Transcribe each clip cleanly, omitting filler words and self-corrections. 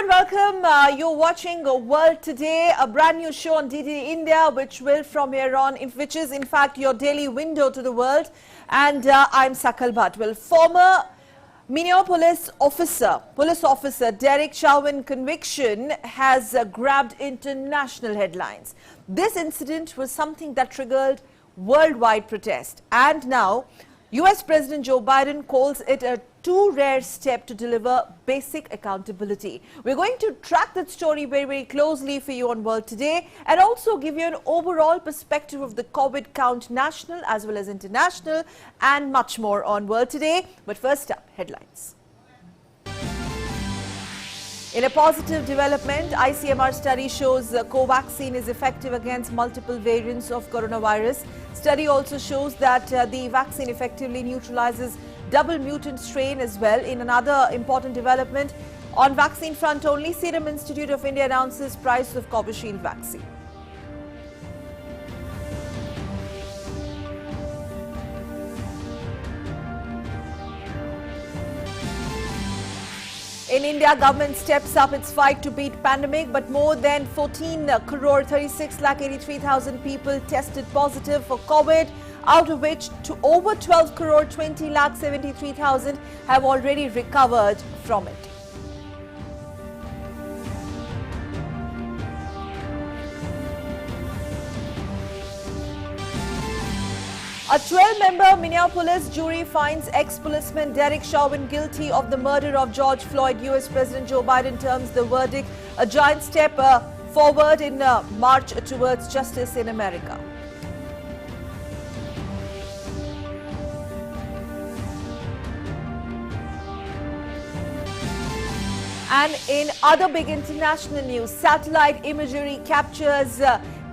and welcome. You're watching World Today, a brand new show on DD India, which will from here on, which is in fact your daily window to the world. And I'm Sakal Bhatt. Well, former Minneapolis police officer Derek Chauvin conviction has grabbed international headlines. This incident was something that triggered worldwide protest, and now US President Joe Biden calls it a too rare step to deliver basic accountability. We're going to track that story very, very closely for you on World Today and also give you an overall perspective of the COVID count, national as well as international, and much more on World Today. But first up, headlines. In a positive development, ICMR study shows COVAXIN is effective against multiple variants of coronavirus. Study also shows that the vaccine effectively neutralizes double mutant strain as well. In another important development, on vaccine front only, Serum Institute of India announces price of COVAXIN vaccine. In India, government steps up its fight to beat pandemic, but more than 14 crore 36 lakh 83,000 people tested positive for COVID, out of which to over 12 crore 20 lakh 73,000 have already recovered from it. A 12-member Minneapolis jury finds ex-policeman Derek Chauvin guilty of the murder of George Floyd. US President Joe Biden terms the verdict a giant step forward in march towards justice in America. And in other big international news, satellite imagery captures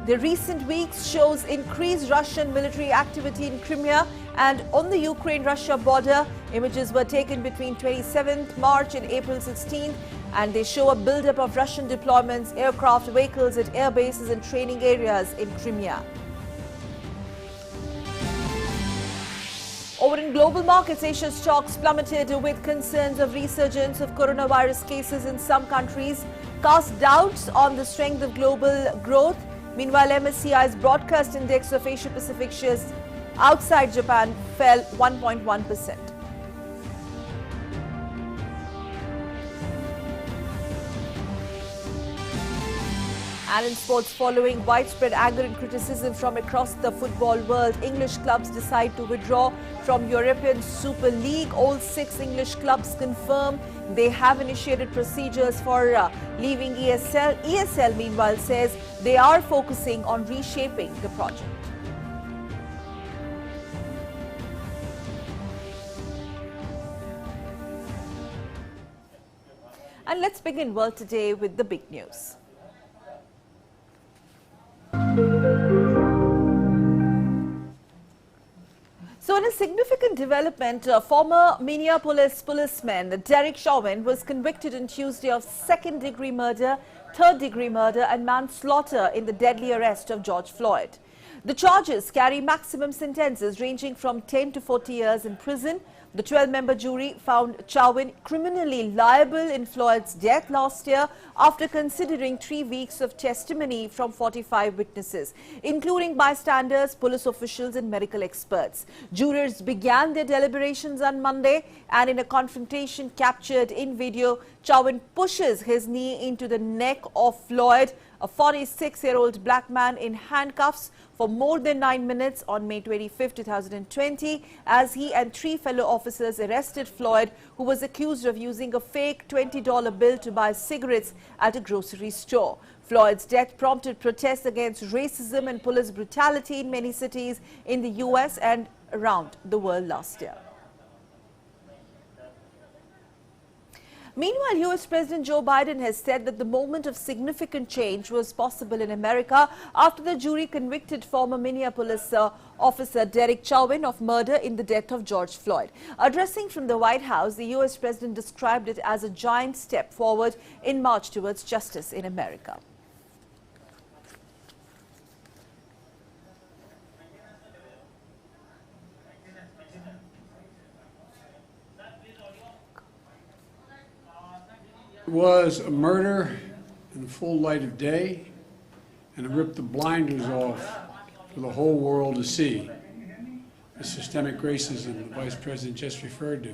the recent weeks shows increased Russian military activity in Crimea and on the Ukraine-Russia border. Images were taken between 27th March and April 16th, and they show a buildup of Russian deployments, aircraft, vehicles at air bases and training areas in Crimea. Over in global markets, Asia's stocks plummeted with concerns of resurgence of coronavirus cases in some countries, cast doubts on the strength of global growth. Meanwhile, MSCI's broadcast index of Asia-Pacific shares outside Japan fell 1.1%. And in sports, following widespread anger and criticism from across the football world, English clubs decide to withdraw from European Super League. All 6 English clubs confirm they have initiated procedures for leaving ESL. ESL, meanwhile, says they are focusing on reshaping the project. And let's begin World Today with the big news. So in a significant development, former Minneapolis policeman Derek Chauvin was convicted on Tuesday of second-degree murder, third-degree murder and manslaughter in the deadly arrest of George Floyd. The charges carry maximum sentences ranging from 10 to 40 years in prison. The 12-member jury found Chauvin criminally liable in Floyd's death last year after considering 3 weeks of testimony from 45 witnesses, including bystanders, police officials and medical experts. Jurors began their deliberations on Monday, and in a confrontation captured in video, Chauvin pushes his knee into the neck of Floyd, a 46-year-old black man, in handcuffs for more than 9 minutes on May 25, 2020, as he and 3 fellow officers arrested Floyd, who was accused of using a fake $20 bill to buy cigarettes at a grocery store. Floyd's death prompted protests against racism and police brutality in many cities in the US and around the world last year. Meanwhile, US President Joe Biden has said that the moment of significant change was possible in America after the jury convicted former Minneapolis officer Derek Chauvin of murder in the death of George Floyd. Addressing from the White House, the US President described it as a giant step forward in march towards justice in America. was a murder in the full light of day, and it ripped the blinders off for the whole world to see. The systemic racism the Vice President just referred to.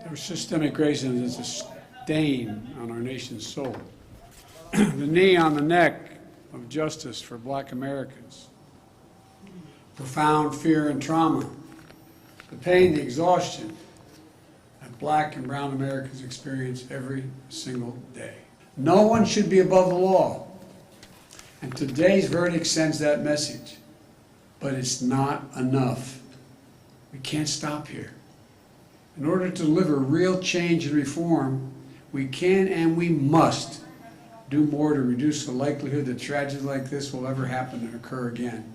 There was systemic racism as a stain on our nation's soul. The knee on the neck of justice for Black Americans. Profound fear and trauma. The pain, the exhaustion that Black and brown Americans experience every single day. No one should be above the law. And today's verdict sends that message. But it's not enough. We can't stop here. In order to deliver real change and reform, we can and we must do more to reduce the likelihood that tragedy like this will ever happen and occur again.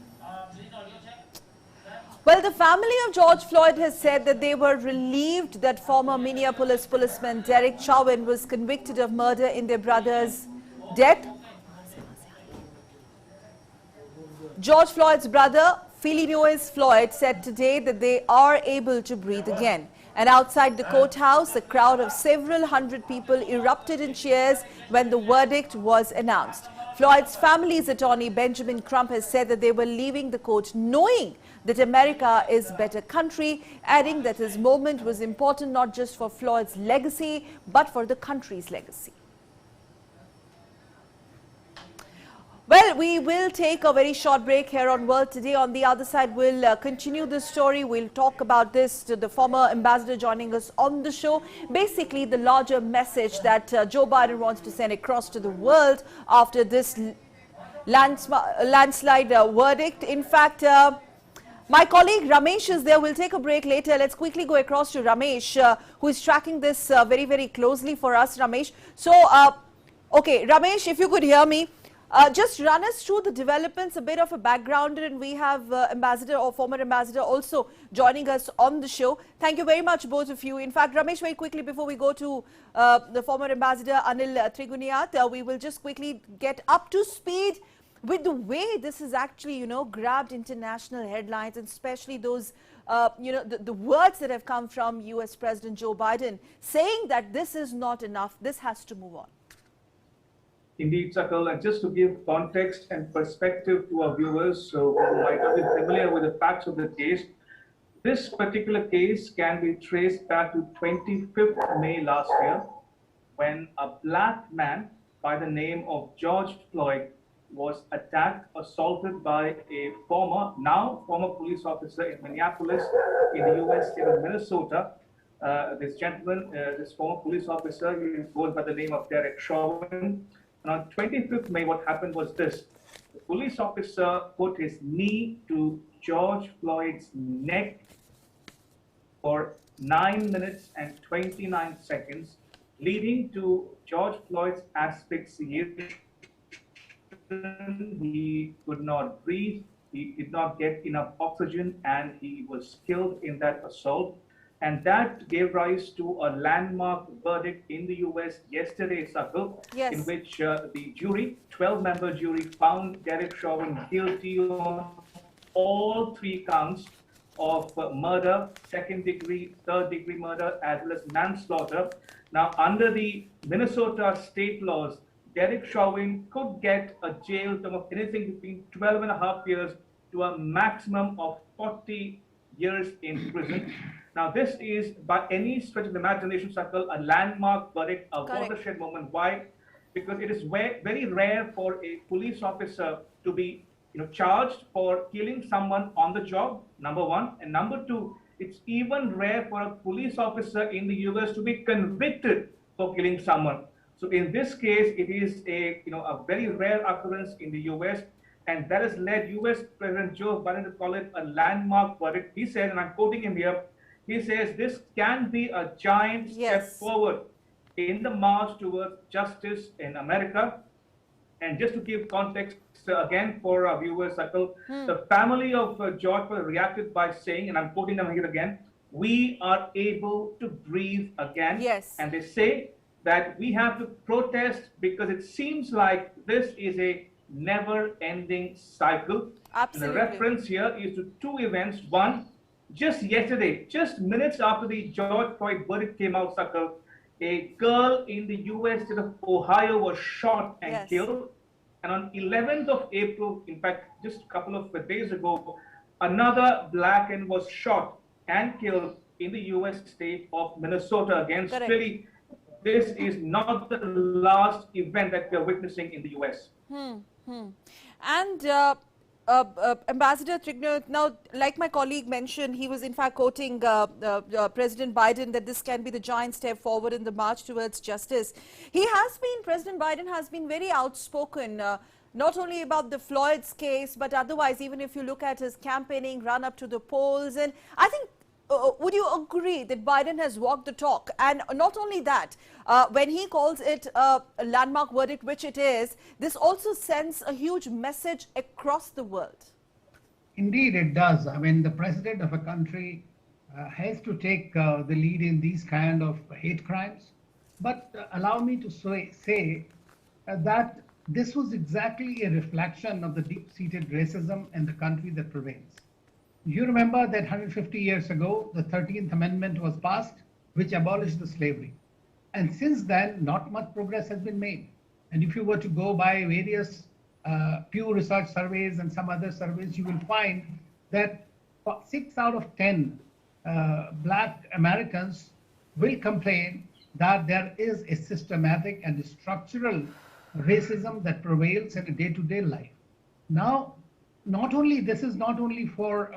Well, the family of George Floyd has said that they were relieved that former Minneapolis policeman Derek Chauvin was convicted of murder in their brother's death. George Floyd's brother, Philinois Floyd, said today that they are able to breathe again. And outside the courthouse, a crowd of several hundred people erupted in cheers when the verdict was announced. Floyd's family's attorney, Benjamin Crump, has said that they were leaving the court knowing that America is a better country, adding that his moment was important not just for Floyd's legacy, but for the country's legacy. Well, we will take a very short break here on World Today. On the other side, we'll continue this story. We'll talk about this to the former ambassador joining us on the show. Basically, the larger message that Joe Biden wants to send across to the world after this landslide verdict. In fact, my colleague Ramesh is there. We'll take a break later. Let's quickly go across to Ramesh, who is tracking this very, very closely for us, Ramesh. So, okay, Ramesh, if you could hear me. Just run us through the developments, a bit of a background, and we have ambassador or former ambassador also joining us on the show. Thank you very much, both of you. In fact, Ramesh, very quickly before we go to the former ambassador Anil Triguniyat, we will just quickly get up to speed with the way this is actually, grabbed international headlines, and especially those, the words that have come from US President Joe Biden saying that this is not enough, this has to move on. Indeed, Sakal, and just to give context and perspective to our viewers who might not be familiar with the facts of the case, this particular case can be traced back to 25th May last year, when a Black man by the name of George Floyd was attacked, assaulted by a now former police officer in Minneapolis in the US state of Minnesota. This gentleman, this former police officer, he goes by the name of Derek Chauvin. And on 25th May, what happened was this. The police officer put his knee to George Floyd's neck for 9 minutes and 29 seconds, leading to George Floyd's asphyxiation. He could not breathe, he did not get enough oxygen, and he was killed in that assault. And that gave rise to a landmark verdict in the US yesterday, Sakal, yes, in which the jury, 12-member jury, found Derek Chauvin guilty on all 3 counts of murder, second-degree, third-degree murder, as well as manslaughter. Now, under the Minnesota state laws, Derek Chauvin could get a jail term of anything between 12 and a half years to a maximum of 40 years in prison. Now, this is, by any stretch of the imagination, Sakal, a landmark verdict, a watershed moment. Why? Because it is very rare for a police officer to be charged for killing someone on the job, number one. And number two, it's even rare for a police officer in the US to be convicted for killing someone. So in this case, it is a very rare occurrence in the US. And that has led US President Joe Biden to call it a landmark verdict. He said, and I'm quoting him here, he says this can be a giant step forward in the march towards justice in America. And just to give context again for our viewers, Sakal, the family of George reacted by saying, and I'm quoting them here again, we are able to breathe again. Yes. And they say that we have to protest because it seems like this is a never-ending cycle. Absolutely. And the reference here is to 2 events. One, just yesterday, just minutes after the George Floyd verdict came out, Sakal, A girl in the US state of Ohio was shot and Yes. killed. And on 11th of April, in fact, just a couple of days ago, another black and was shot and killed in the US state of Minnesota. Again, Correct. clearly, this is not the last event that we're witnessing in the US. And Ambassador Trigner, now, like my colleague mentioned, he was in fact quoting President Biden that this can be the giant step forward in the march towards justice. President Biden has been very outspoken, not only about the Floyd's case, but otherwise, even if you look at his campaigning run up to the polls. And I think would you agree that Biden has walked the talk? And not only that, when he calls it a landmark verdict, which it is, this also sends a huge message across the world. Indeed, it does. I mean, the president of a country has to take the lead in these kind of hate crimes. But allow me to say that this was exactly a reflection of the deep-seated racism in the country that prevails. You remember that 150 years ago, the 13th Amendment was passed, which abolished the slavery. And since then, not much progress has been made. And if you were to go by various Pew Research surveys and some other surveys, you will find that 6 out of 10 Black Americans will complain that there is a systematic and structural racism that prevails in a day-to-day life. Now, this is not only for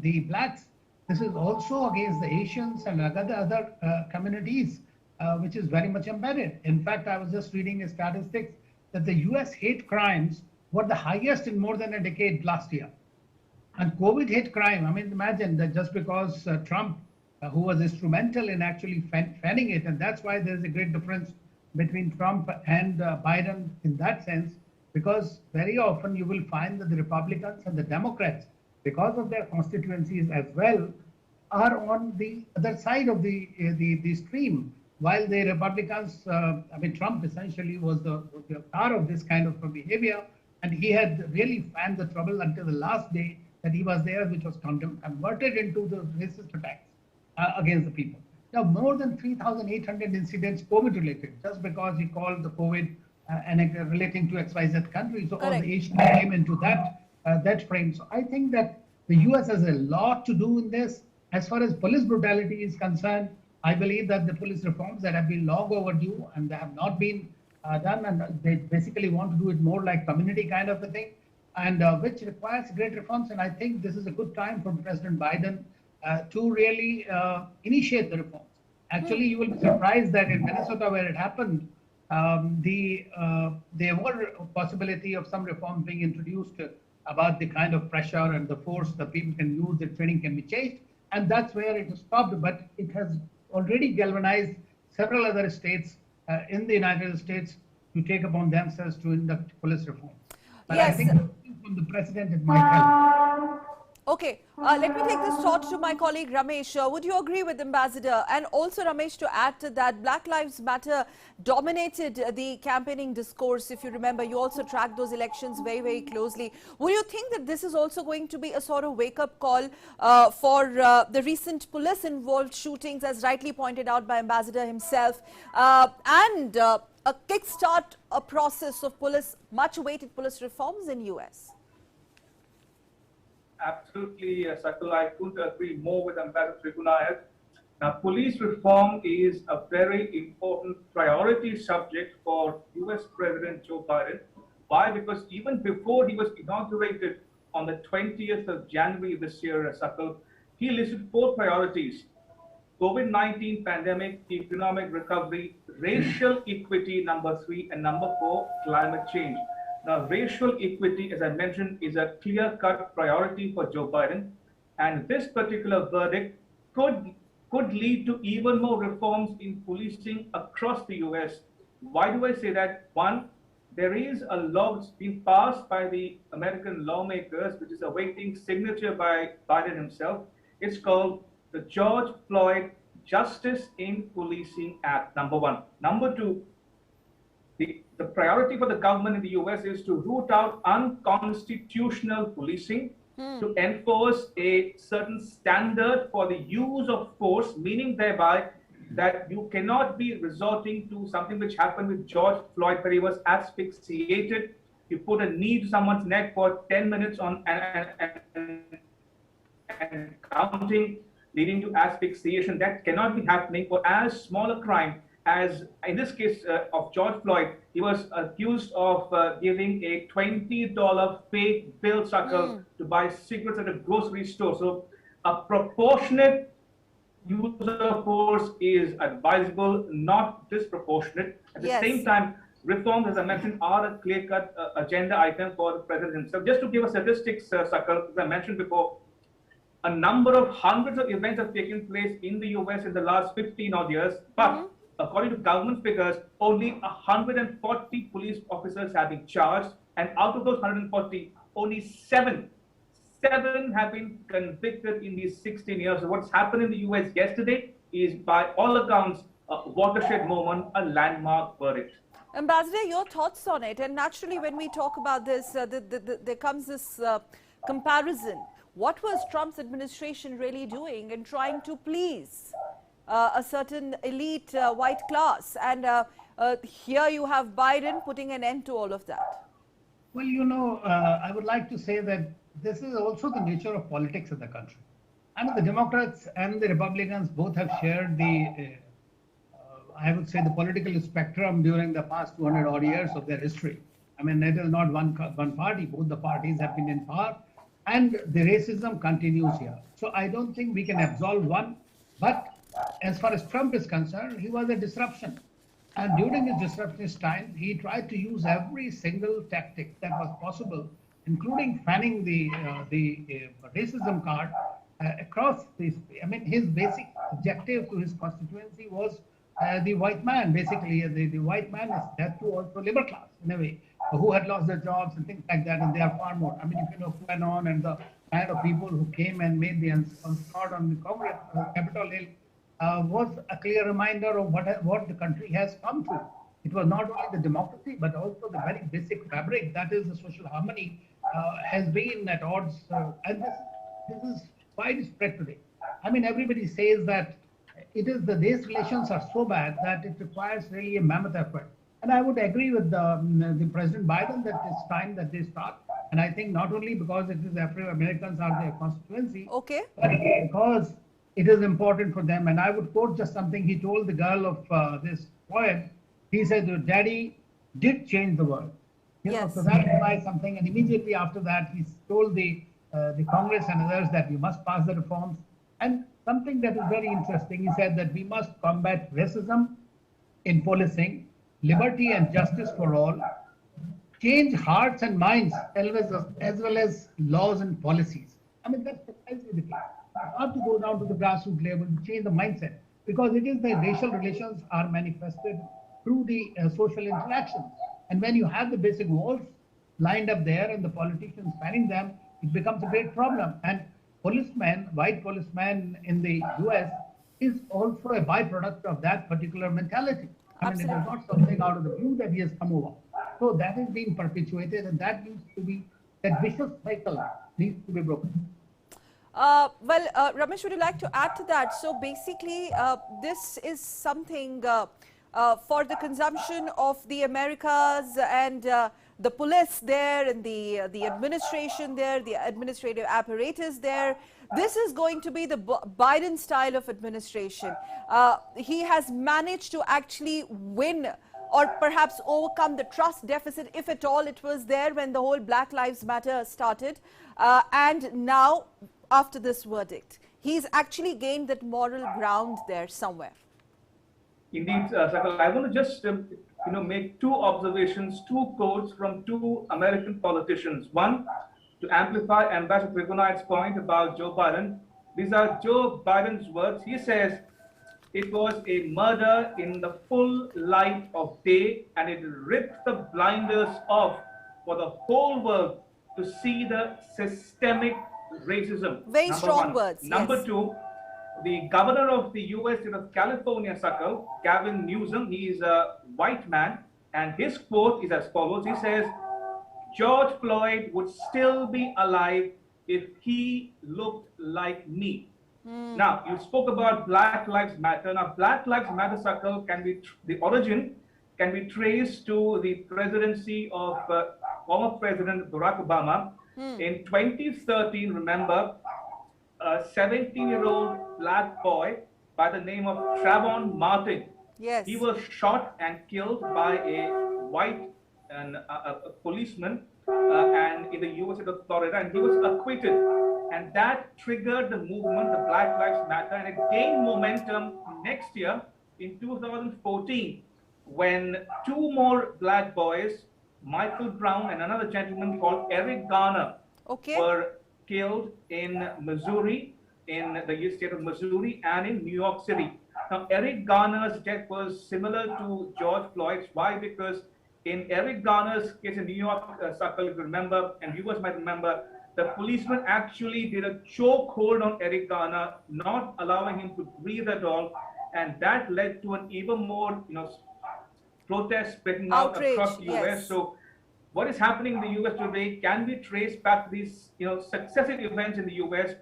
the blacks, this is also against the Asians and other communities, which is very much embedded. In fact, I was just reading a statistics that the US hate crimes were the highest in more than a decade last year. And COVID hate crime, I mean, imagine that just because Trump, who was instrumental in actually fanning it, and that's why there's a great difference between Trump and Biden in that sense, because very often you will find that the Republicans and the Democrats, because of their constituencies as well, are on the other side of the stream, while the Republicans, Trump essentially was the star of this kind of behavior, and he had really fanned the trouble until the last day that he was there, which was converted into the racist attacks against the people. Now, more than 3,800 incidents COVID-related, just because he called the COVID relating to XYZ countries, so all the Asians came into that frame. So I think that the US has a lot to do in this. As far as police brutality is concerned, I believe that the police reforms that have been long overdue and they have not been done, and they basically want to do it more like community kind of a thing, and which requires great reforms. And I think this is a good time for President Biden to really initiate the reforms. Actually, you will be surprised that in Minnesota, where it happened, there were a possibility of some reforms being introduced about the kind of pressure and the force that people can use, the training can be changed, and that's where it stopped. But it has already galvanized several other states in the United States to take upon themselves to induct police reform. But Yes. I think from the president, it might help. Okay, let me take this thought to my colleague Ramesh. Would you agree with Ambassador? And also, Ramesh, to add to that, Black Lives Matter dominated the campaigning discourse. If you remember, you also tracked those elections very, very closely. Would you think that this is also going to be a sort of wake-up call for the recent police-involved shootings, as rightly pointed out by Ambassador himself, and a kickstart a process of much-awaited police reforms in US? Absolutely, Sakal. I couldn't agree more with Ambassador Trigunath. Now, police reform is a very important priority subject for US President Joe Biden. Why? Because even before he was inaugurated on the 20th of January this year, Sakal, he listed 4 priorities: COVID-19 pandemic, economic recovery, racial equity, number 3, and number 4, climate change. Now, racial equity, as I mentioned, is a clear-cut priority for Joe Biden, and this particular verdict could lead to even more reforms in policing across the US. Why do I say that? One, there is a law that's been passed by the American lawmakers, which is awaiting signature by Biden himself. It's called the George Floyd Justice in Policing Act, number 1. Number 2, the priority for the government in the US is to root out unconstitutional policing, to enforce a certain standard for the use of force, meaning thereby that you cannot be resorting to something which happened with George Floyd, where he was asphyxiated. You put a knee to someone's neck for 10 minutes on and counting, leading to asphyxiation. That cannot be happening for as small a crime as, in this case of George Floyd. He was accused of giving a $20 fake bill sucker to buy cigarettes at a grocery store. So a proportionate use of force is advisable, not disproportionate. At the same time, reforms, as I mentioned, are a clear-cut agenda item for the president himself. Just to give a statistics, Sakal, as I mentioned before, a number of hundreds of events have taken place in the US in the last 15 odd years, but according to government figures, only 140 police officers have been charged, and out of those 140, only seven have been convicted in these 16 years. So what's happened in the US yesterday is, by all accounts, a watershed moment, a landmark verdict. Ambassador, your thoughts on it? And naturally, when we talk about this, there comes this comparison. What was Trump's administration really doing in trying to please a certain elite white class? And here you have Biden putting an end to all of that. Well, you know, I would like to say that this is also the nature of politics in the country. I mean, the Democrats and the Republicans both have shared the, I would say, the political spectrum during the past 200 odd years of their history. I mean, it is not one party. Both the parties have been in power, and the racism continues here. So I don't think we can absolve one. But as far as Trump is concerned, he was a disruption. And during his disruptionist time, he tried to use every single tactic that was possible, including fanning the racism card across this. I mean, his basic objective to his constituency was the white man. Basically, the white man is death to also labor class, in a way, who had lost their jobs and things like that, and they are far more. I mean, if you know QAnon and the kind of people who came and made the onslaught on the Congress, Capitol Hill, was a clear reminder of what the country has come to. It was not only the democracy, but also the very basic fabric, that is the social harmony, has been at odds. And this is widespread today. I mean, everybody says that these relations are so bad that it requires really a mammoth effort. And I would agree with the President Biden that it's time that they start. And I think not only because it is Afro-Americans are their constituency, but because it is important for them. And I would quote just something he told the girl of this poem. He said, "Daddy did change the world." You know, so that implies something. And immediately after that, he told the Congress and others that we must pass the reforms. And something that is very interesting, he said that we must combat racism in policing, liberty and justice for all, change hearts and minds, as well as laws and policies. I mean, that's precisely the case. You have to go down to the grassroots level to change the mindset, because it is the racial relations are manifested through the social interactions. And when you have the basic walls lined up there and the politicians spanning them, it becomes a great problem. And white policeman in the US is also a byproduct of that particular mentality. I mean, it is not something out of the blue that he has come over. So that is being perpetuated, and that needs to be, that vicious cycle needs to be broken. Ramesh, would you like to add to that? So basically, this is something for the consumption of the Americas and the police there and the administration there, the administrative apparatus there. This is going to be the Biden style of administration. He has managed to actually win or perhaps overcome the trust deficit, if at all it was there when the whole Black Lives Matter started. And now, after this verdict, he's actually gained that moral ground there somewhere. Indeed, Sakal, I want to just make two observations, two quotes from two American politicians. One, to amplify Ambassador Trigunai's point about Joe Biden. These are Joe Biden's words. He says, "It was a murder in the full light of day, and it ripped the blinders off for the whole world to see the systemic racism." Very strong words. Number two, the governor of the US state of California, Sakal, Gavin Newsom, he is a white man, and his quote is as follows. He says, "George Floyd would still be alive if he looked like me." Now, you spoke about Black Lives Matter. Now, Black Lives Matter circle can be, the origin can be traced to the presidency of former President Barack Obama. In 2013, remember, a 17-year-old black boy by the name of Trayvon Martin. Yes. He was shot and killed by a white and a policeman and in the U.S. state of Florida, and he was acquitted. And that triggered the movement, the Black Lives Matter, and it gained momentum next year in 2014 when two more black boys, Michael Brown and another gentleman called Eric Garner, were killed in Missouri, in the state of Missouri, and in New York City. Now, Eric Garner's death was similar to George Floyd's. Why? Because in Eric Garner's case in New York circle, if you remember, and viewers might remember, the policeman actually did a chokehold on Eric Garner, not allowing him to breathe at all, and that led to an even more, protest breaking out across the U.S. So, what is happening in the U.S. today can be traced back to these, successive events in the U.S.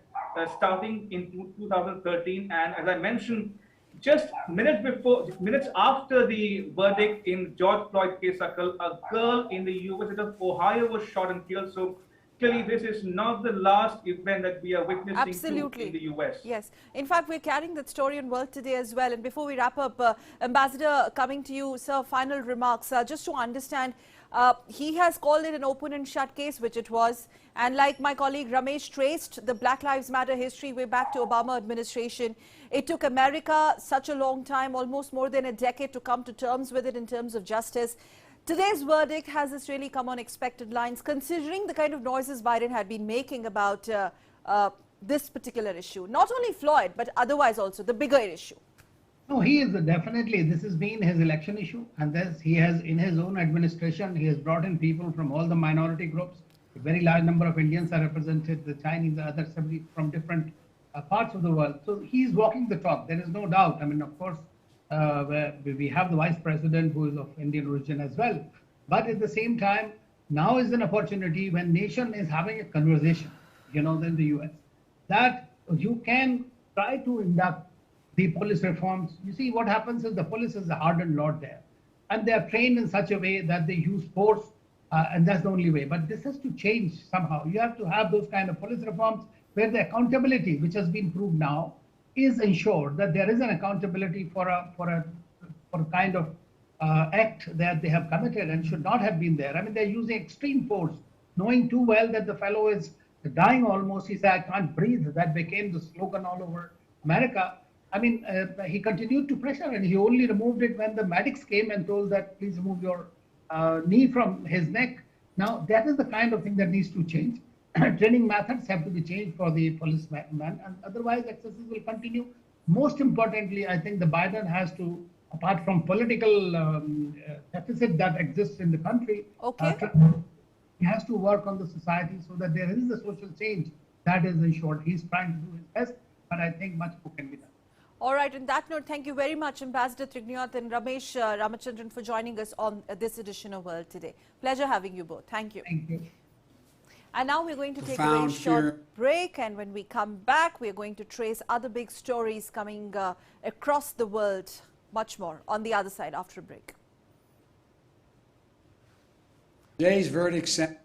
Starting in 2013, and as I mentioned, just minutes after the verdict in George Floyd case circle, a girl in the U.S. of Ohio was shot and killed. So clearly, this is not the last event that we are witnessing in the U.S. Yes. In fact, we're carrying that story on World Today as well. And before we wrap up, Ambassador, coming to you, sir, final remarks. Just to understand, he has called it an open and shut case, which it was. And like my colleague Ramesh traced the Black Lives Matter history way back to Obama administration. It took America such a long time, almost more than a decade, to come to terms with it in terms of justice. Today's verdict has this really come on expected lines, considering the kind of noises Biden had been making about this particular issue. Not only Floyd, but otherwise also the bigger issue. No, he is definitely, this has been his election issue, and this, he has, in his own administration, he has brought in people from all the minority groups. A very large number of Indians are represented, the Chinese, the other 70 from different parts of the world. So he's walking the talk, there is no doubt. I mean, of course, we have the vice president who is of Indian origin as well. But at the same time, now is an opportunity when nation is having a conversation, in the US, that you can try to induct the police reforms. You see, what happens is the police is a hardened lot there, and they are trained in such a way that they use force, and that's the only way. But this has to change somehow. You have to have those kind of police reforms where the accountability, which has been proved now, is ensured that there is an accountability for a kind of act that they have committed and should not have been there. I mean, they're using extreme force, knowing too well that the fellow is dying almost. He said, "I can't breathe." That became the slogan all over America. I mean, he continued to pressure, and he only removed it when the medics came and told that, "Please remove your knee from his neck." Now, that is the kind of thing that needs to change. Training methods have to be changed for the policeman, and otherwise excesses will continue. Most importantly, I think the Biden has to, apart from political deficit that exists in the country, he has to work on the society so that there is a social change that is ensured. He's trying to do his best, but I think much more can be done. All right, on that note, thank you very much, Ambassador Trignath and Ramesh Ramachandran, for joining us on this edition of World Today. Pleasure having you both. Thank you. Thank you. And now we're going to take a very short break, and when we come back, we're going to trace other big stories coming across the world, much more on the other side after a break. Today's verdict sent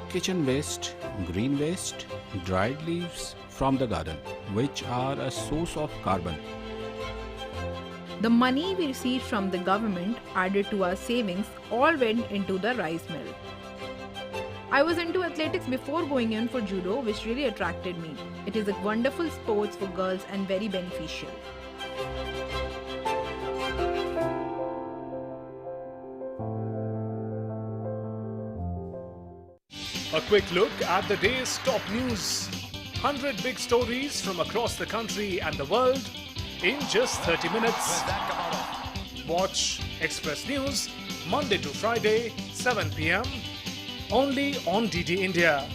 Kitchen waste, green waste, dried leaves from the garden, which are a source of carbon. The money we received from the government added to our savings all went into the rice mill. I was into athletics before going in for judo, which really attracted me. It is a wonderful sport for girls and very beneficial. A quick look at the day's top news. 100 big stories from across the country and the world in just 30 minutes. Watch Express News Monday to Friday, 7 p.m. only on DD India.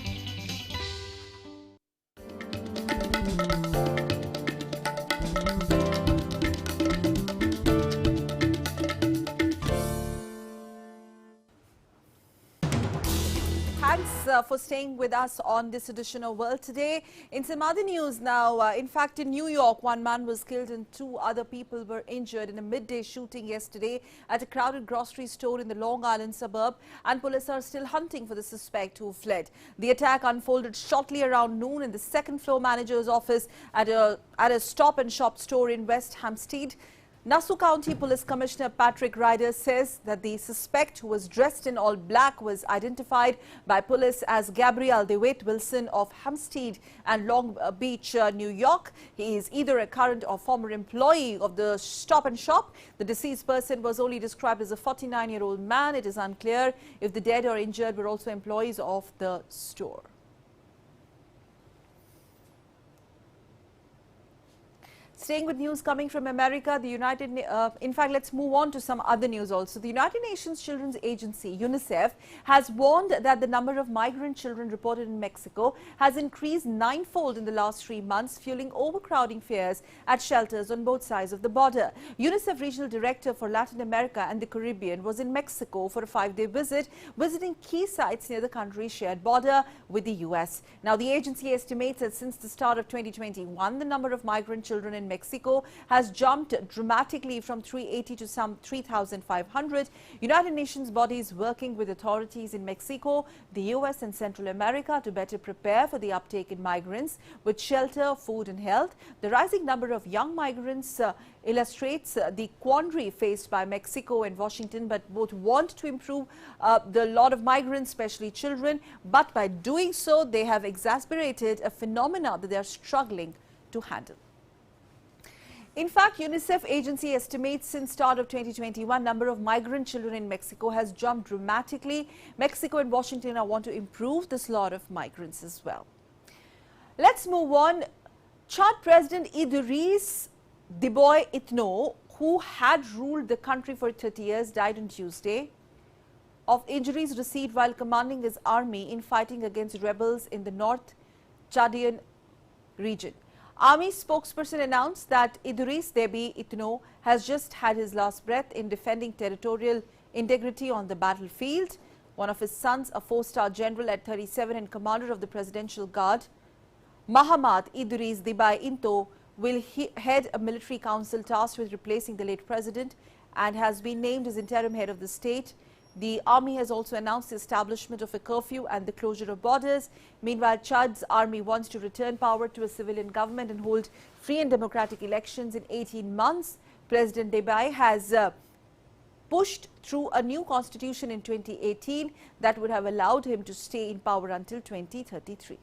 Thanks for staying with us on this edition of World Today. In some other news now, in fact, in New York, one man was killed and 2 other people were injured in a midday shooting yesterday at a crowded grocery store in the Long Island suburb, and police are still hunting for the suspect who fled. The attack unfolded shortly around noon in the second-floor manager's office at a stop-and-shop store in West Hampstead. Nassau County Police Commissioner Patrick Ryder says that the suspect, who was dressed in all black, was identified by police as Gabriel DeWitt Wilson of Hampstead and Long Beach, New York. He is either a current or former employee of the Stop and Shop. The deceased person was only described as a 49-year-old man. It is unclear if the dead or injured were also employees of the store. Staying with news coming from America, in fact, let's move on to some other news also. The United Nations Children's Agency, UNICEF, has warned that the number of migrant children reported in Mexico has increased 9-fold in the last 3 months, fueling overcrowding fears at shelters on both sides of the border. UNICEF Regional Director for Latin America and the Caribbean was in Mexico for a 5-day visit, visiting key sites near the country's shared border with the U.S. Now, the agency estimates that since the start of 2021, the number of migrant children in Mexico has jumped dramatically from 380 to some 3,500. United Nations bodies working with authorities in Mexico, the US and Central America to better prepare for the uptake in migrants with shelter, food and health. The rising number of young migrants illustrates the quandary faced by Mexico and Washington, but both want to improve the lot of migrants, especially children, but by doing so they have exacerbated a phenomena that they are struggling to handle. In fact, UNICEF agency estimates since start of 2021, number of migrant children in Mexico has jumped dramatically. Mexico and Washington now want to improve this lot of migrants as well. Let's move on. Chad President Idriss Déby Itno, who had ruled the country for 30 years, died on Tuesday of injuries received while commanding his army in fighting against rebels in the North Chadian region. Army spokesperson announced that Idriss Déby Itno has just had his last breath in defending territorial integrity on the battlefield. One of his sons, a 4-star general at 37 and commander of the Presidential Guard, Mahamad Idriss Déby Itno, will head a military council tasked with replacing the late president and has been named as interim head of the state. The army has also announced the establishment of a curfew and the closure of borders. Meanwhile, Chad's army wants to return power to a civilian government and hold free and democratic elections in 18 months. President Déby has pushed through a new constitution in 2018 that would have allowed him to stay in power until 2033.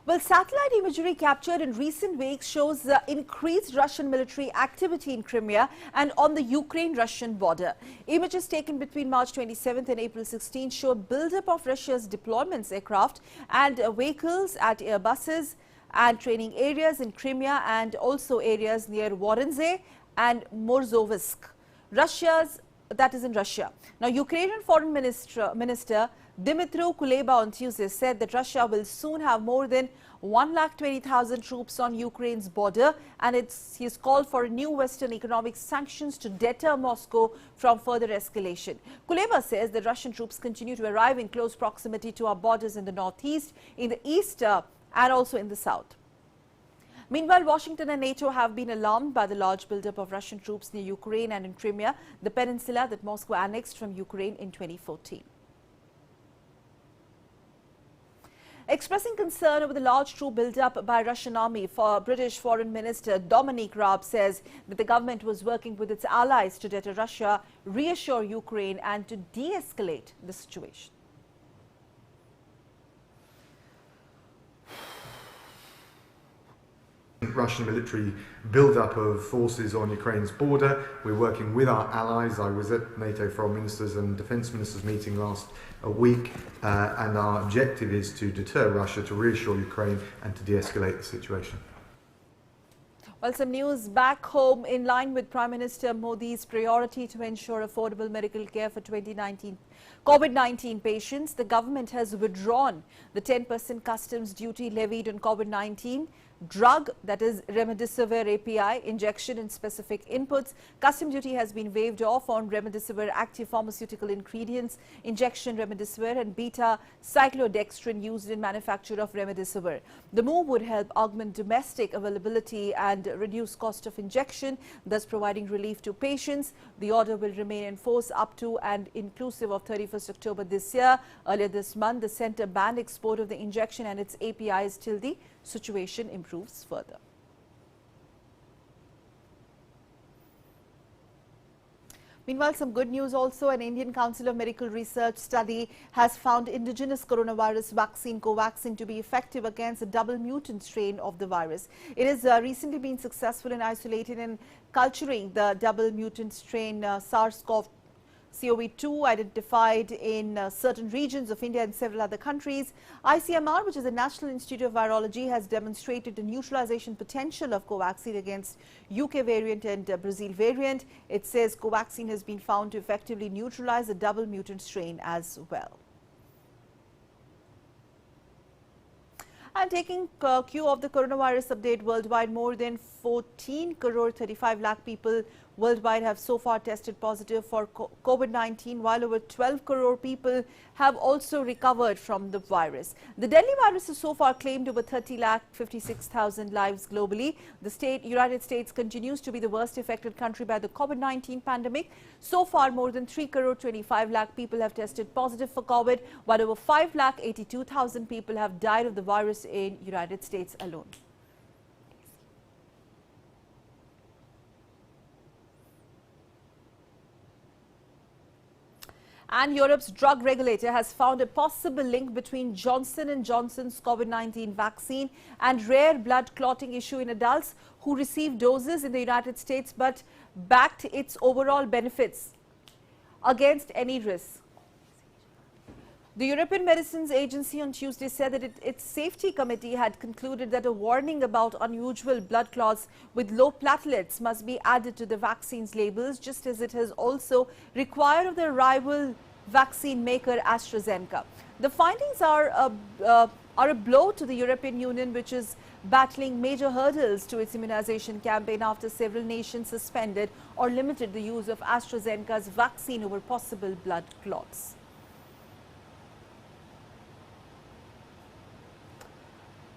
Well, satellite imagery captured in recent weeks shows increased Russian military activity in Crimea and on the Ukraine-Russian border. Images taken between March 27th and April 16th show buildup of Russia's deployments aircraft and vehicles at airbases and training areas in Crimea and also areas near Voronezh and Morozovsk. That is in Russia. Now, Ukrainian Foreign Minister Dmytro Kuleba on Tuesday said that Russia will soon have more than 120,000 troops on Ukraine's border, and he has called for new Western economic sanctions to deter Moscow from further escalation. Kuleba says that Russian troops continue to arrive in close proximity to our borders in the northeast, in the east and also in the south. Meanwhile, Washington and NATO have been alarmed by the large buildup of Russian troops near Ukraine and in Crimea, the peninsula that Moscow annexed from Ukraine in 2014. Expressing concern over the large troop build-up by Russian army, British Foreign Minister Dominic Raab says that the government was working with its allies to deter Russia, reassure Ukraine and to de-escalate the situation. Russian military build-up of forces on Ukraine's border. We're working with our allies. I was at NATO Foreign Ministers and Defence Ministers meeting last week, and our objective is to deter Russia, to reassure Ukraine and to de-escalate the situation. Well, some news back home. In line with Prime Minister Modi's priority to ensure affordable medical care for COVID-19 patients, the government has withdrawn the 10% customs duty levied on COVID-19 drug, that is remdesivir API, injection and specific inputs. Custom duty has been waived off on remdesivir active pharmaceutical ingredients, injection remdesivir and beta-cyclodextrin used in manufacture of remdesivir. The move would help augment domestic availability and reduce cost of injection, thus providing relief to patients. The order will remain in force up to and inclusive of 31st October this year. Earlier this month, the centre banned export of the injection and its APIs till the situation improves further. Meanwhile, some good news also. An Indian Council of Medical Research study has found indigenous coronavirus vaccine COVAXIN to be effective against a double mutant strain of the virus. It has recently been successful in isolating and culturing the double mutant strain SARS-CoV-2 identified in certain regions of India and several other countries. ICMR, which is the National Institute of Virology, has demonstrated the neutralization potential of COVAXIN against UK variant and Brazil variant. It says COVAXIN has been found to effectively neutralize the double mutant strain as well. And taking cue of the coronavirus update worldwide, more than 14 crore 35 lakh people worldwide have so far tested positive for COVID-19, while over 12 crore people have also recovered from the virus. The deadly virus has so far claimed over 30 lakh 56,000 lives globally. The United States continues to be the worst affected country by the COVID-19 pandemic. So far, more than 3 crore 25 lakh people have tested positive for COVID, while over 5 lakh 82,000 people have died of the virus in United States alone. And Europe's drug regulator has found a possible link between Johnson & Johnson's COVID-19 vaccine and rare blood clotting issue in adults who received doses in the United States but backed its overall benefits against any risk. The European Medicines Agency on Tuesday said that its safety committee had concluded that a warning about unusual blood clots with low platelets must be added to the vaccine's labels, just as it has also required of the rival vaccine maker AstraZeneca. The findings are a blow to the European Union, which is battling major hurdles to its immunization campaign after several nations suspended or limited the use of AstraZeneca's vaccine over possible blood clots.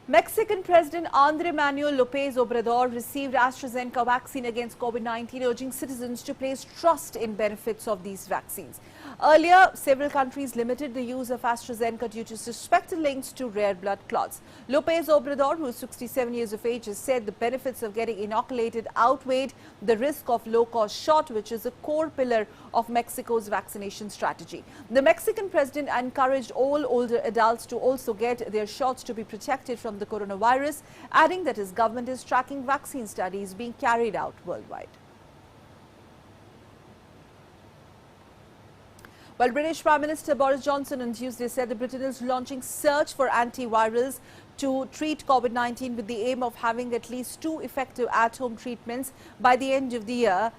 Mexican President Andrés Manuel López Obrador received AstraZeneca vaccine against COVID-19, urging citizens to place trust in benefits of these vaccines. Earlier, several countries limited the use of AstraZeneca due to suspected links to rare blood clots. López Obrador, who is 67 years of age, has said the benefits of getting inoculated outweighed the risk of low-cost shot, which is a core pillar of Mexico's vaccination strategy. The Mexican president encouraged all older adults to also get their shots to be protected from the coronavirus, adding that his government is tracking vaccine studies being carried out worldwide. Well, British Prime Minister Boris Johnson on Tuesday said that Britain is launching search for antivirals to treat COVID-19 with the aim of having at least 2 effective at-home treatments by the end of the year.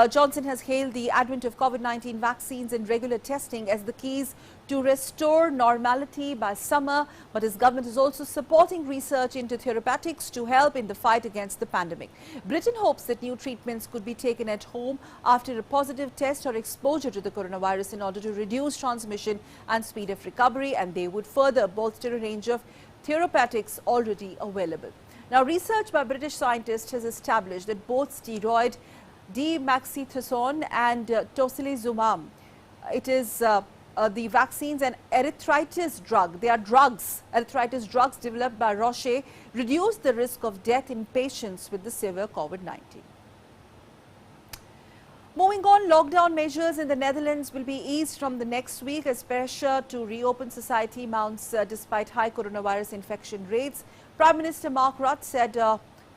Johnson has hailed the advent of COVID-19 vaccines and regular testing as the keys to restore normality by summer, but his government is also supporting research into therapeutics to help in the fight against the pandemic. Britain hopes that new treatments could be taken at home after a positive test or exposure to the coronavirus in order to reduce transmission and speed of recovery, and they would further bolster a range of therapeutics already available. Now, research by British scientists has established that both steroid dexamethasone and tocilizumab, it is the vaccines and arthritis drug. They are drugs, arthritis drugs developed by Roche, reduce the risk of death in patients with the severe COVID-19. Moving on, lockdown measures in the Netherlands will be eased from the next week as pressure to reopen society mounts despite high coronavirus infection rates. Prime Minister Mark Rutte said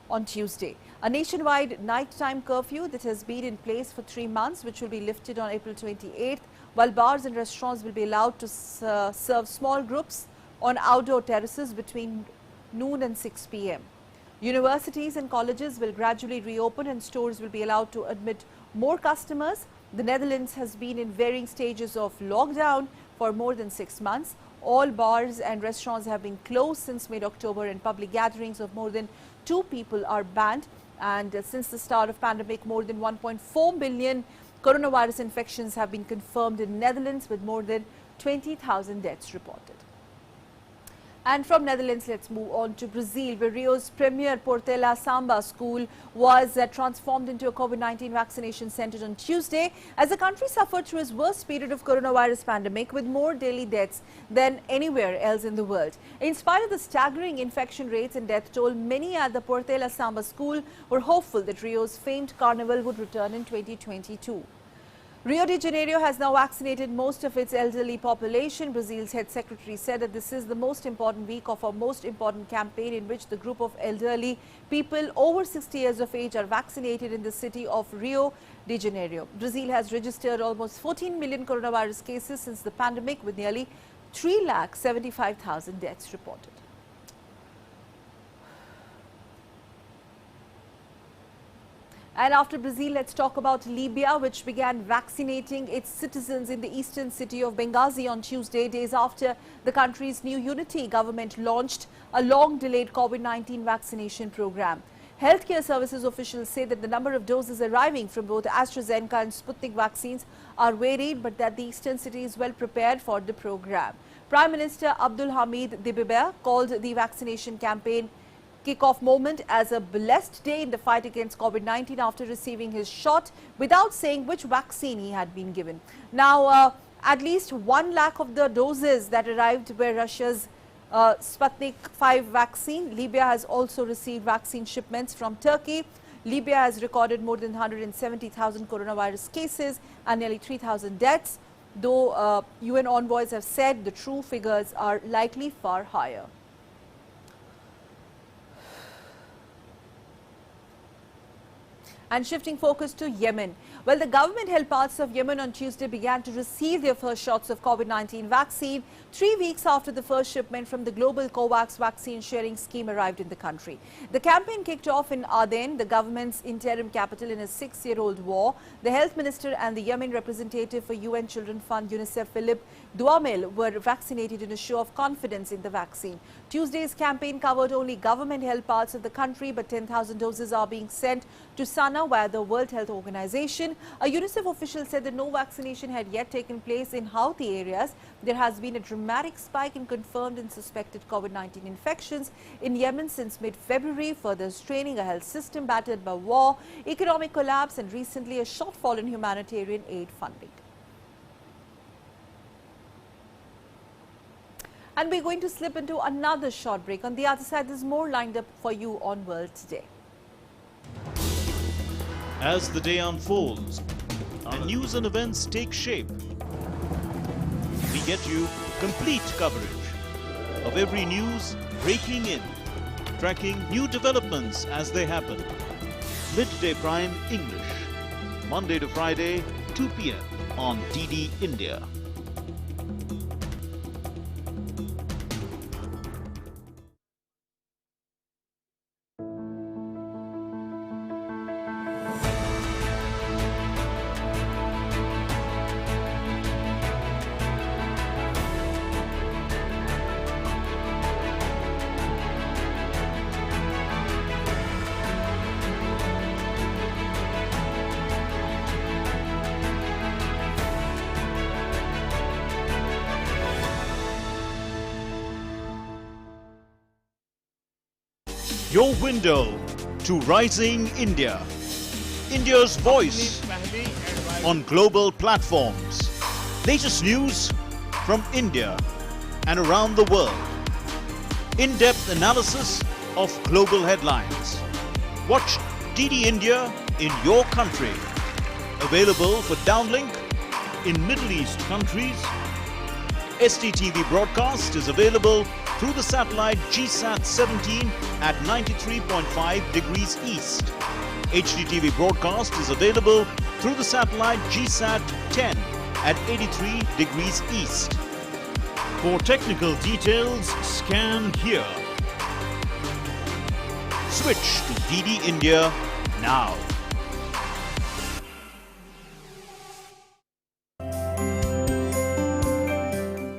on Tuesday. A nationwide nighttime curfew that has been in place for 3 months, which will be lifted on April 28th, while bars and restaurants will be allowed to serve small groups on outdoor terraces between noon and 6 p.m. Universities and colleges will gradually reopen and stores will be allowed to admit more customers. The Netherlands has been in varying stages of lockdown for more than 6 months. All bars and restaurants have been closed since mid-October and public gatherings of more than 2 people are banned. And since the start of pandemic, more than 1.4 million coronavirus infections have been confirmed in Netherlands with more than 20,000 deaths reported. And from Netherlands, let's move on to Brazil, where Rio's premier Portela Samba school was transformed into a COVID-19 vaccination center on Tuesday as the country suffered through its worst period of coronavirus pandemic with more daily deaths than anywhere else in the world. In spite of the staggering infection rates and death toll, many at the Portela Samba school were hopeful that Rio's famed carnival would return in 2022. Rio de Janeiro has now vaccinated most of its elderly population. Brazil's head secretary said that this is the most important week of our most important campaign in which the group of elderly people over 60 years of age are vaccinated in the city of Rio de Janeiro. Brazil has registered almost 14 million coronavirus cases since the pandemic with nearly 3,75,000 deaths reported. And after Brazil, let's talk about Libya, which began vaccinating its citizens in the eastern city of Benghazi on Tuesday, days after the country's new unity government launched a long-delayed COVID-19 vaccination program. Healthcare services officials say that the number of doses arriving from both AstraZeneca and Sputnik vaccines are varied, but that the eastern city is well prepared for the program. Prime Minister Abdul Hamid Dibeibe called the vaccination campaign kick-off moment as a blessed day in the fight against COVID-19 after receiving his shot without saying which vaccine he had been given. Now, at least 1 lakh of the doses that arrived were Russia's Sputnik 5 vaccine. Libya has also received vaccine shipments from Turkey. Libya has recorded more than 170,000 coronavirus cases and nearly 3,000 deaths, though UN envoys have said the true figures are likely far higher. And shifting focus to Yemen. Well, the government-held parts of Yemen on Tuesday began to receive their first shots of COVID-19 vaccine 3 weeks after the first shipment from the global COVAX vaccine sharing scheme arrived in the country. The campaign kicked off in Aden, the government's interim capital, in a 6-year-old war. The health minister and the Yemen representative for UN Children Fund, UNICEF, Philip Duhamel, were vaccinated in a show of confidence in the vaccine. Tuesday's campaign covered only government-held parts of the country, but 10,000 doses are being sent to Sana'a via the World Health Organization. A UNICEF official said that no vaccination had yet taken place in Houthi areas. There has been a dramatic spike in confirmed and suspected COVID-19 infections in Yemen since mid-February, further straining a health system battered by war, economic collapse, and recently a shortfall in humanitarian aid funding. And we're going to slip into another short break. On the other side, there's more lined up for you on World Today. As the day unfolds and news and events take shape, we get you complete coverage of every news breaking in, tracking new developments as they happen. Midday Prime English, Monday to Friday, 2 p.m. on DD India. Your window to rising India. India's voice on global platforms. Latest news from India and around the world. In-depth analysis of global headlines. Watch DD India in your country. Available for downlink in Middle East countries. STTV broadcast is available through the satellite GSAT 17 at 93.5 degrees east. HDTV broadcast is available through the satellite GSAT 10 at 83 degrees east. For technical details, scan here. Switch to DD India now.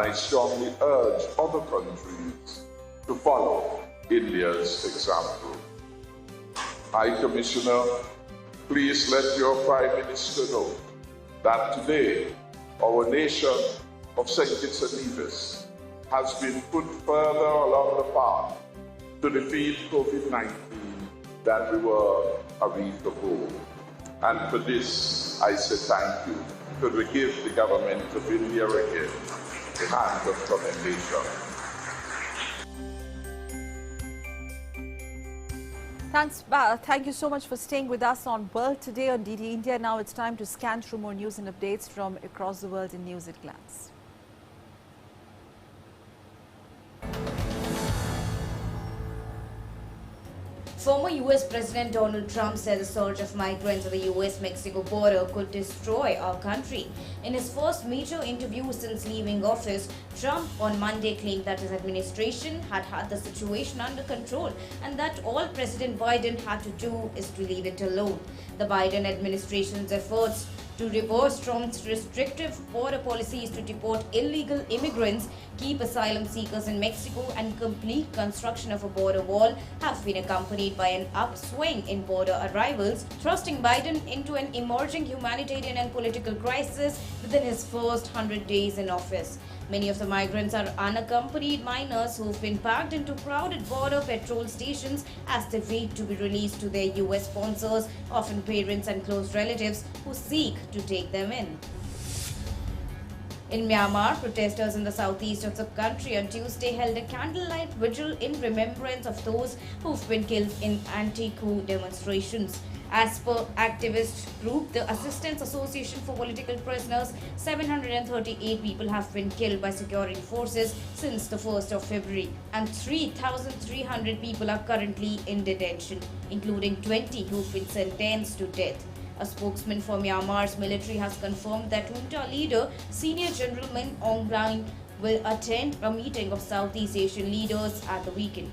I strongly urge other countries to follow India's example. High Commissioner, please let your Prime Minister know that today our nation of St. Kitts and Nevis has been put further along the path to defeat COVID-19 than we were a week ago. And for this, I say thank you. Could we give the government of India again a hand of commendation? Thank you so much for staying with us on World Today on DD India. Now it's time to scan through more news and updates from across the world in News at Glance. Former US President Donald Trump said the surge of migrants at the US-Mexico border could destroy our country. In his first major interview since leaving office, Trump on Monday claimed that his administration had the situation under control and that all President Biden had to do is to leave it alone. The Biden administration's efforts to reverse Trump's restrictive border policies to deport illegal immigrants, keep asylum seekers in Mexico, and complete construction of a border wall have been accompanied by an upswing in border arrivals, thrusting Biden into an emerging humanitarian and political crisis within his first 100 days in office. Many of the migrants are unaccompanied minors who've been packed into crowded border petrol stations as they wait to be released to their US sponsors, often parents and close relatives who seek to take them in. In Myanmar, protesters in the southeast of the country on Tuesday held a candlelight vigil in remembrance of those who've been killed in anti-coup demonstrations. As per activist group, the Assistance Association for Political Prisoners, 738 people have been killed by security forces since the 1st of February, and 3,300 people are currently in detention, including 20 who've been sentenced to death. A spokesman for Myanmar's military has confirmed that junta leader Senior General Min Aung Hlaing will attend a meeting of Southeast Asian leaders at the weekend.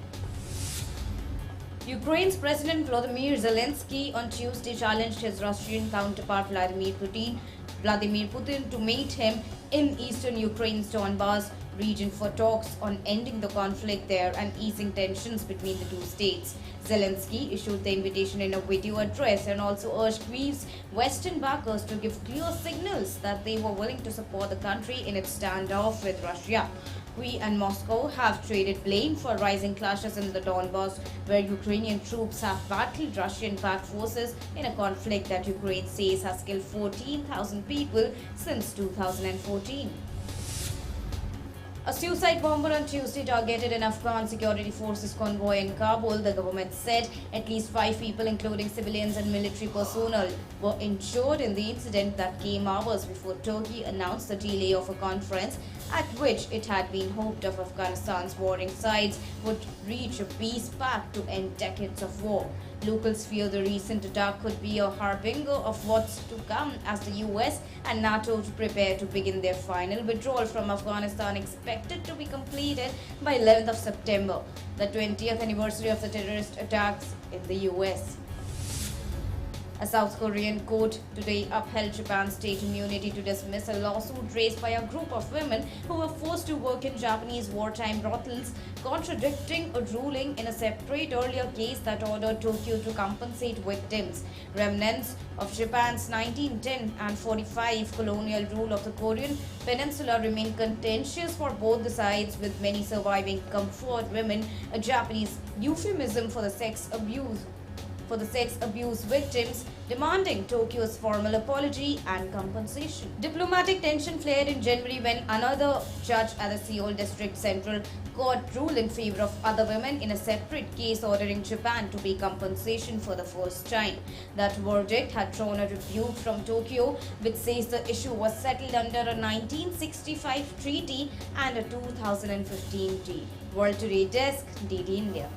Ukraine's President Volodymyr Zelensky on Tuesday challenged his Russian counterpart Vladimir Putin to meet him in eastern Ukraine's Donbas region for talks on ending the conflict there and easing tensions between the two states. Zelensky issued the invitation in a video address and also urged Kyiv's Western backers to give clear signals that they were willing to support the country in its standoff with Russia. Kyiv and Moscow have traded blame for rising clashes in the Donbas, where Ukrainian troops have battled Russian-backed forces in a conflict that Ukraine says has killed 14,000 people since 2014. A suicide bomber on Tuesday targeted an Afghan security forces convoy in Kabul. The government said at least 5 people, including civilians and military personnel, were injured in the incident that came hours before Turkey announced the delay of a conference at which it had been hoped of Afghanistan's warring sides would reach a peace pact to end decades of war. Locals fear the recent attack could be a harbinger of what's to come as the US and NATO to prepare to begin their final withdrawal from Afghanistan, expected to be completed by 11th of September, the 20th anniversary of the terrorist attacks in the US. A South Korean court today upheld Japan's state immunity to dismiss a lawsuit raised by a group of women who were forced to work in Japanese wartime brothels, contradicting a ruling in a separate earlier case that ordered Tokyo to compensate victims. Remnants of Japan's 1910 and 45 colonial rule of the Korean peninsula remain contentious for both the sides, with many surviving comfort women, a Japanese euphemism for the sex abuse victims, demanding Tokyo's formal apology and compensation. Diplomatic tension flared in January when another judge at the Seoul District Central Court ruled in favor of other women in a separate case ordering Japan to pay compensation for the first time. That verdict had drawn a rebuke from Tokyo, which says the issue was settled under a 1965 treaty and a 2015 deal. World Today Desk, DD India.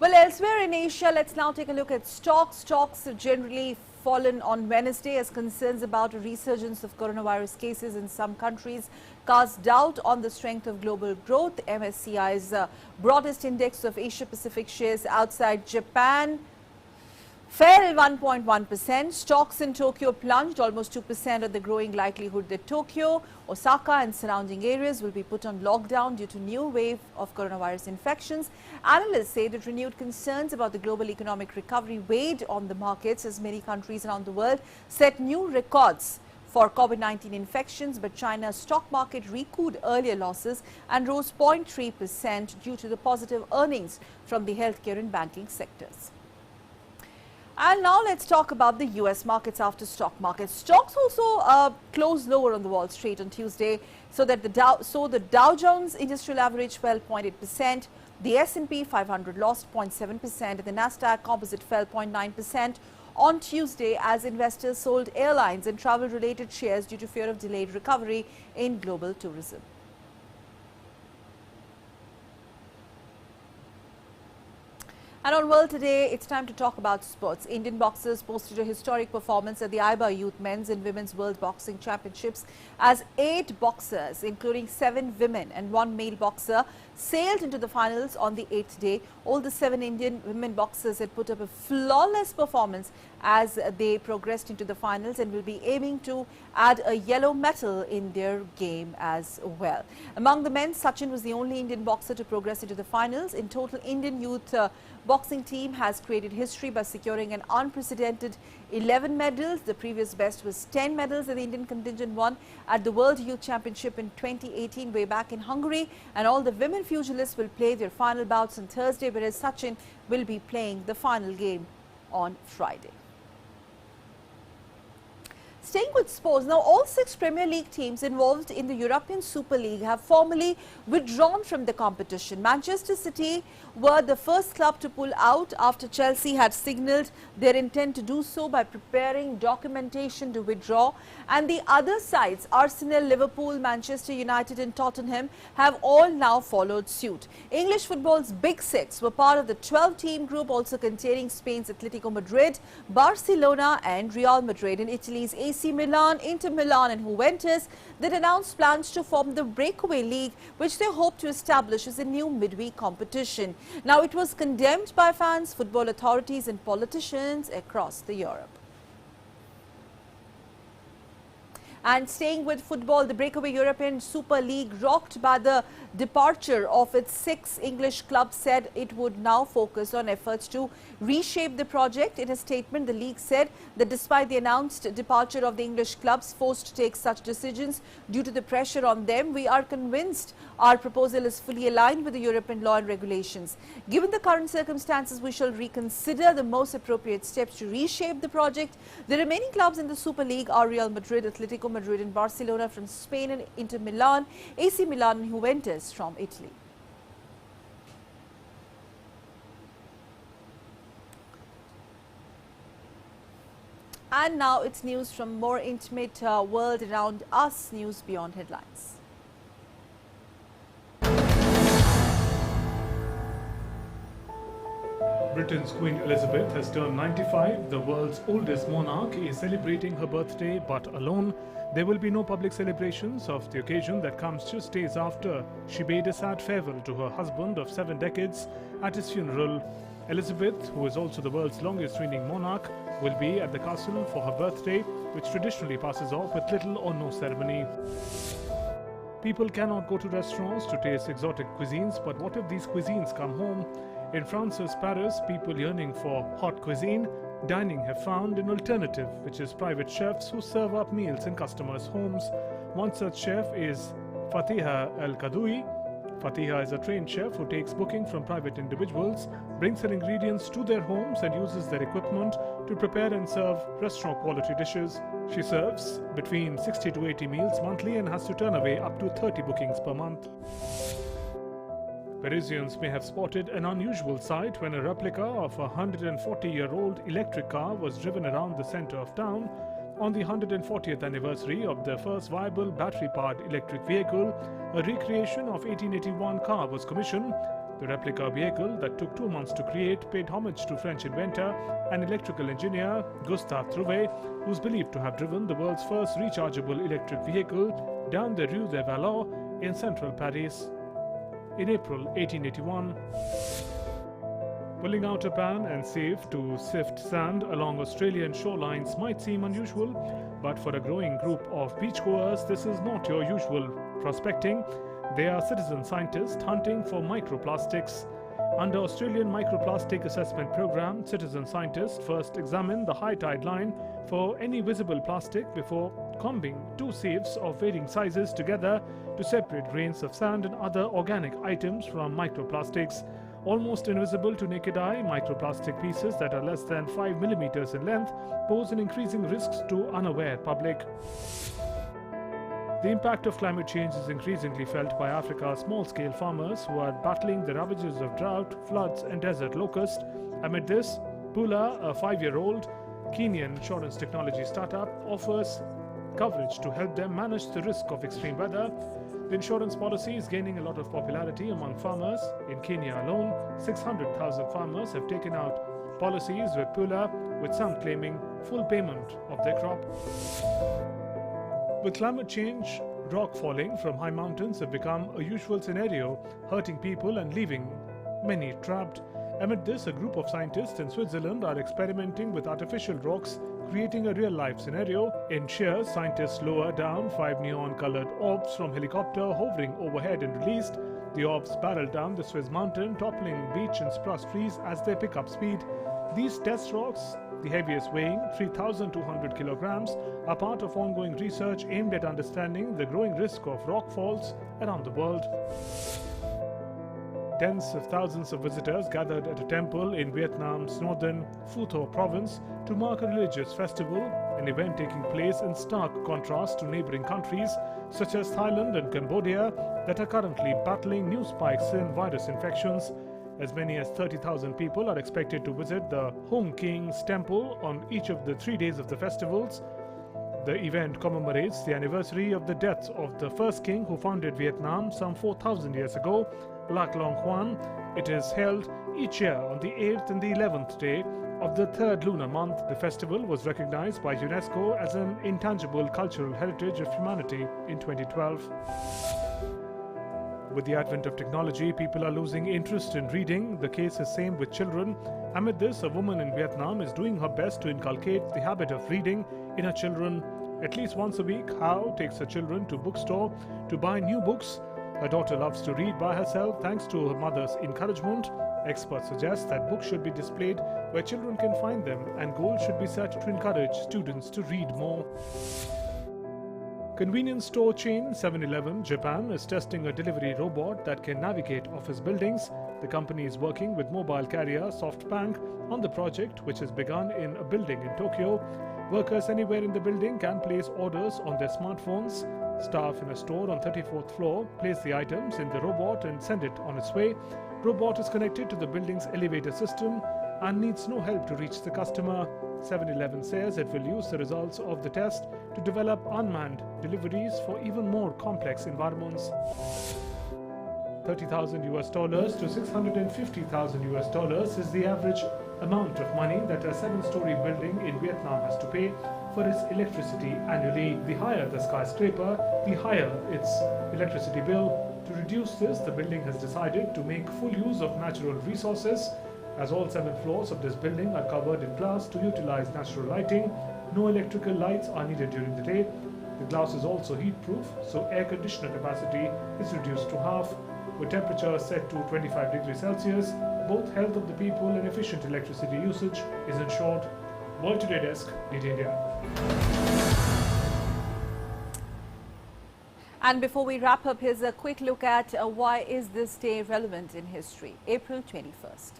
Well, elsewhere in Asia, let's now take a look at stocks. Stocks have generally fallen on Wednesday as concerns about a resurgence of coronavirus cases in some countries cast doubt on the strength of global growth. MSCI's broadest index of Asia-Pacific shares outside Japan fell 1.1%. Stocks in Tokyo plunged almost 2% at the growing likelihood that Tokyo, Osaka and surrounding areas will be put on lockdown due to new wave of coronavirus infections. Analysts say that renewed concerns about the global economic recovery weighed on the markets as many countries around the world set new records for COVID-19 infections, but China's stock market recouped earlier losses and rose 0.3% due to the positive earnings from the healthcare and banking sectors. And now let's talk about the US markets after stock markets. Stocks also closed lower on the Wall Street on Tuesday, so that the Dow Jones Industrial Average fell 0.8%, the S&P 500 lost 0.7%, and the Nasdaq Composite fell 0.9% on Tuesday as investors sold airlines and travel-related shares due to fear of delayed recovery in global tourism. And on World Today, it's time to talk about sports. Indian boxers posted a historic performance at the IBA Youth Men's and Women's World Boxing Championships as 8 boxers, including 7 women and 1 male boxer, sailed into the finals on the 8th day. All the 7 Indian women boxers had put up a flawless performance as they progressed into the finals and will be aiming to add a yellow medal in their game as well. Among the men, Sachin was the only Indian boxer to progress into the finals. In total, Indian youth boxing team has created history by securing an unprecedented 11 medals. The previous best was 10 medals that the Indian contingent won at the World Youth Championship in 2018 way back in Hungary. And all the women pugilists will play their final bouts on Thursday, whereas Sachin will be playing the final game on Friday. Staying with sports, now all 6 Premier League teams involved in the European Super League have formally withdrawn from the competition. Manchester City were the first club to pull out after Chelsea had signalled their intent to do so by preparing documentation to withdraw. And the other sides, Arsenal, Liverpool, Manchester United and Tottenham, have all now followed suit. English football's Big Six were part of the 12-team group also containing Spain's Atletico Madrid, Barcelona and Real Madrid. In Italy's AC Milan, Inter Milan and Juventus that announced plans to form the breakaway league, which they hope to establish as a new midweek competition. Now, it was condemned by fans, football authorities and politicians across Europe. And staying with football, the breakaway European Super League, rocked by the departure of its 6 English clubs, said it would now focus on efforts to reshape the project. In a statement, the league said that despite the announced departure of the English clubs forced to take such decisions due to the pressure on them, we are convinced our proposal is fully aligned with the European law and regulations. Given the current circumstances, we shall reconsider the most appropriate steps to reshape the project. The remaining clubs in the Super League are Real Madrid, Atletico Madrid and Barcelona from Spain and Inter Milan, AC Milan and Juventus from Italy. And now it's news from more intimate world around us, news beyond headlines. Britain's Queen Elizabeth has turned 95. The world's oldest monarch is celebrating her birthday, but alone. There will be no public celebrations of the occasion that comes just days after she bade a sad farewell to her husband of 7 decades at his funeral. Elizabeth, who is also the world's longest reigning monarch, will be at the castle for her birthday, which traditionally passes off with little or no ceremony. People cannot go to restaurants to taste exotic cuisines, but what if these cuisines come home? In France's Paris, people yearning for hot cuisine dining have found an alternative, which is private chefs who serve up meals in customers' homes. One such chef is Fatiha El-Kadoui. Fatiha is a trained chef who takes booking from private individuals, brings her ingredients to their homes and uses their equipment to prepare and serve restaurant-quality dishes. She serves between 60 to 80 meals monthly and has to turn away up to 30 bookings per month. Parisians may have spotted an unusual sight when a replica of a 140-year-old electric car was driven around the center of town. On the 140th anniversary of the first viable battery-powered electric vehicle, a recreation of 1881 car was commissioned. The replica vehicle that took 2 months to create paid homage to French inventor and electrical engineer Gustave Trouvé, who is believed to have driven the world's first rechargeable electric vehicle down the Rue des Valois in central Paris in April 1881. Pulling out a pan and sieve to sift sand along Australian shorelines might seem unusual, but for a growing group of beachgoers, this is not your usual prospecting. They are citizen scientists hunting for microplastics. Under Australian Microplastic Assessment Program, citizen scientists first examine the high tide line for any visible plastic before combing 2 sieves of varying sizes together to separate grains of sand and other organic items from microplastics. Almost invisible to naked eye, microplastic pieces that are less than 5 millimeters in length pose an increasing risk to unaware public. The impact of climate change is increasingly felt by Africa's small-scale farmers who are battling the ravages of drought, floods and desert locust. Amid this, Pula, a 5-year-old Kenyan insurance technology startup, offers coverage to help them manage the risk of extreme weather. The insurance policy is gaining a lot of popularity among farmers. In Kenya alone, 600,000 farmers have taken out policies with Pula, with some claiming full payment of their crop. With climate change, rock falling from high mountains have become a usual scenario, hurting people and leaving many trapped. Amid this, a group of scientists in Switzerland are experimenting with artificial rocks, creating a real-life scenario. In Shears, scientists lower down 5 neon-colored orbs from helicopter hovering overhead and released. The orbs barrel down the Swiss mountain, toppling beech and spruce trees as they pick up speed. These test rocks, the heaviest weighing 3,200 kilograms, are part of ongoing research aimed at understanding the growing risk of rock falls around the world. Tens of thousands of visitors gathered at a temple in Vietnam's northern Phu Tho province to mark a religious festival, an event taking place in stark contrast to neighboring countries such as Thailand and Cambodia that are currently battling new spikes in virus infections. As many as 30,000 people are expected to visit the Hung King's temple on each of the 3 days of the festivals. The event commemorates the anniversary of the death of the first king who founded Vietnam some 4,000 years ago, Lac Long Quan. It is held each year on the 8th and the 11th day of the 3rd lunar month. The festival was recognized by UNESCO as an intangible cultural heritage of humanity in 2012. With the advent of technology, people are losing interest in reading. The case is same with children. Amid this, a woman in Vietnam is doing her best to inculcate the habit of reading in her children. At least once a week, Hao takes her children to bookstore to buy new books. Her daughter loves to read by herself thanks to her mother's encouragement. Experts suggest that books should be displayed where children can find them, and goals should be set to encourage students to read more. Convenience store chain 7-Eleven Japan is testing a delivery robot that can navigate office buildings. The company is working with mobile carrier SoftBank on the project, which has begun in a building in Tokyo. Workers anywhere in the building can place orders on their smartphones. Staff in a store on 34th floor place the items in the robot and send it on its way. Robot is connected to the building's elevator system and needs no help to reach the customer. 7-Eleven says it will use the results of the test to develop unmanned deliveries for even more complex environments. $30,000 to $650,000 is the average amount of money that a 7-story building in Vietnam has to pay. for its electricity annually. The higher the skyscraper, the higher its electricity bill. To reduce this, the building has decided to make full use of natural resources, as all 7 floors of this building are covered in glass to utilize natural lighting. No electrical lights are needed during the day. The glass is also heat-proof, so air conditioner capacity is reduced to half. With temperature set to 25 degrees Celsius, both health of the people and efficient electricity usage is ensured. World Today Desk, DD India. And before we wrap up, here's a quick look at why is this day relevant in history. April 21st.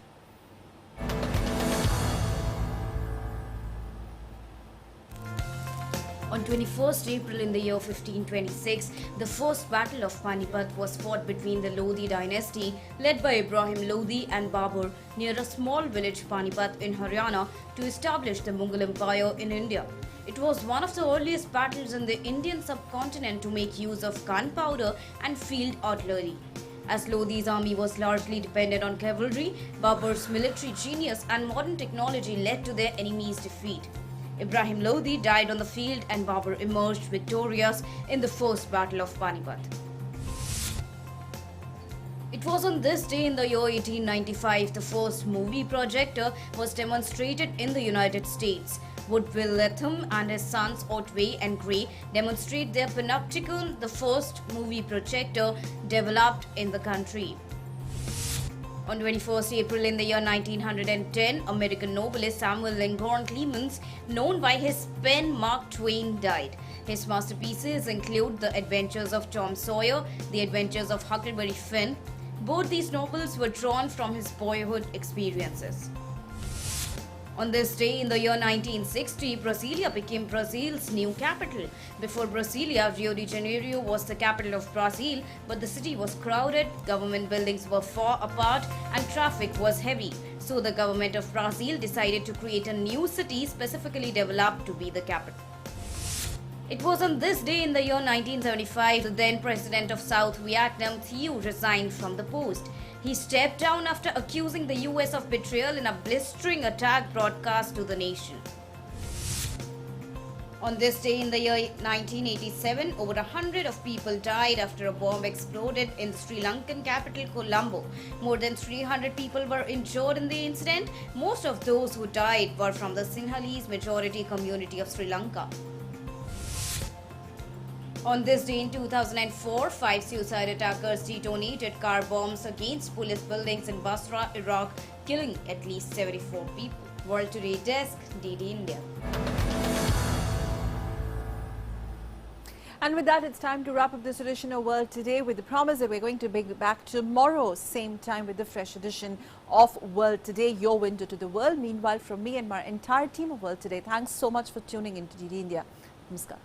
On 21st April in the year 1526, the first Battle of Panipat was fought between the Lodi dynasty led by Ibrahim Lodi and Babur near a small village Panipat in Haryana to establish the Mughal Empire in India. It was one of the earliest battles in the Indian subcontinent to make use of gunpowder and field artillery. As Lodi's army was largely dependent on cavalry, Babur's military genius and modern technology led to their enemy's defeat. Ibrahim Lodi died on the field and Babur emerged victorious in the first Battle of Panipat. It was on this day in the year 1895 the first movie projector was demonstrated in the United States. Woodville Latham and his sons Otway and Gray demonstrate their panopticon, the first movie projector developed in the country. On 21st April in the year 1910, American novelist Samuel Langhorne Clemens, known by his pen Mark Twain, died. His masterpieces include The Adventures of Tom Sawyer, The Adventures of Huckleberry Finn. Both these novels were drawn from his boyhood experiences. On this day in the year 1960, Brasilia became Brazil's new capital. Before Brasilia, Rio de Janeiro was the capital of Brazil, but the city was crowded, government buildings were far apart, and traffic was heavy. So the government of Brazil decided to create a new city specifically developed to be the capital. It was on this day in the year 1975 the then president of South Vietnam, Thieu, resigned from the post. He stepped down after accusing the US of betrayal in a blistering attack broadcast to the nation. On this day in the year 1987, over 100 of people died after a bomb exploded in Sri Lankan capital Colombo. More than 300 people were injured in the incident. Most of those who died were from the Sinhalese majority community of Sri Lanka. On this day in 2004, 5 suicide attackers detonated car bombs against police buildings in Basra, Iraq, killing at least 74 people. World Today Desk, DD India. And with that, it's time to wrap up this edition of World Today with the promise that we're going to be back tomorrow, same time, with the fresh edition of World Today, your window to the world. Meanwhile, from me and my entire team of World Today, thanks so much for tuning in to DD India. Namaskar.